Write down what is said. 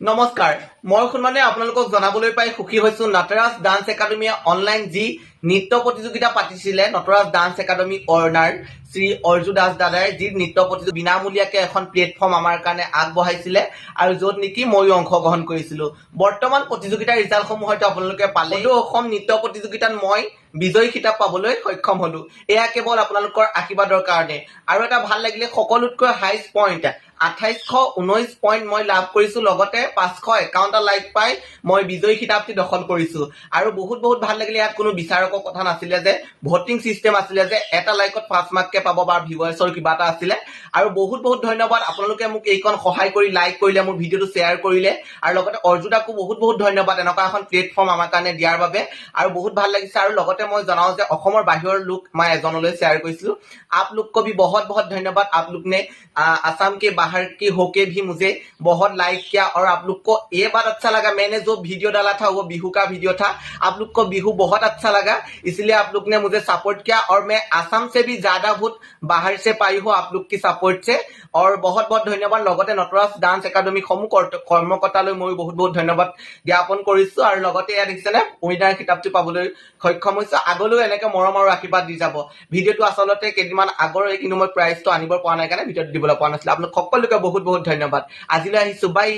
নমস্কাৰ মই শুনমানে আপোনালোকক জনাবলৈ পাই সুখী হৈছো নটৰাজ ডান্স একাডেমীয়ে অনলাইন যি নৃত্য প্ৰতিযোগিতা পাতিছিলে নটৰাজ ডান্স একাডেমী অৰ্ণাৰ শ্ৰী অৰ্জু দাস দাদাই যি নৃত্য প্ৰতিযোগিতা বিনামূলীয়াকৈ এখন প্লেটফৰ্ম আমাৰ কাৰণে আগবঢ়াইছিলে আৰু য'ত নেকি ময়ো অংশগ্ৰহণ কৰিছিলো বৰ্তমান প্ৰতিযোগিতাৰ ৰিজাল্টসমূহ হয়তো আপোনালোকে পালে অসম নৃত্য প্ৰতিযোগিতাত মই বিজয়ী খিতাপ পাবলৈ সক্ষম হলো এয়া কেৱল আপোনালোকৰ আশীৰ্বাদৰ কাৰণে আৰু এটা ভাল লাগিলে সকলোতকৈ হাইষ্ট পইণ্ট 2819 পইণ্ট মই লাভ কৰিছো লগতে 551টা লাইক পাই মই বিজয়ী খিতাপটি দখল কৰিছো আৰু বহুত ভাল লাগিলে ইয়াত কোনো বিচাৰকৰ কথা নাছিলে যে ভোটিং সিস্টেম আছিলে যে এটা লাইকত 5 মাৰ্ককে পাব বা ভিউৱাৰ্ছৰ কিবা এটা আছিলে আৰু বহুত ধন্যবাদ আপোনালোকে মোক এইখন সহায় কৰি লাইক কৰিলে মোৰ ভিডিওটো শ্বেয়াৰ কৰিলে আৰু লগতে অৰ্জুদাকো বহুত ধন্যবাদ এনেকুৱা এখন প্লেটফৰ্ম আমাৰ কাৰণে দিয়াৰ বাবে আৰু বহুত ভাল লাগিছে আৰু লগতে মই জনাও যে অসমৰ বাহিৰৰ লোক মই এজনলৈ শ্বেয়াৰ কৰিছিলো आप लोग को भी बहुत धन्यवाद आप लोग ने असम के बाहर के होके भी मुझे बहुत लाइक किया और आप लोग को ये बात अच्छा लगा मैंने जो वीडियो डाला था वो बिहू का वीडियो था आप लोग को बिहू बहुत अच्छा लगा इसलिए आप लोग ने मुझे सपोर्ट किया और मैं असम से भी ज्यादा वोट बाहर से पाई हूँ आप लोग की सपोर्ट से और बहुत धन्यवाद লগতে নটৰাজ ডান্স একাডেমী সমূহ কৰ্মকৰ্তালৈ মই বহুত ধন্যবাদ জ্ঞাপন কৰিছো আৰু লগতে ইয়াত দেখিছেনে উইনাৰ কিতাপটো পাবলৈ সক্ষম হৈছো আগলৈ এনেকৈ মৰম আৰু আশীৰ্বাদ দি যাব ভিডিওটো আচলতে কেইদিনমান আগৰে কিন্তু মই প্ৰাইজটো আনিব পৰা নাই কাৰণে ভিডিওটো দিবলৈ পোৱা নাছিল আপোনালোক সকলোকে বহুত ধন্যবাদ আজিলৈ আহিছো বাই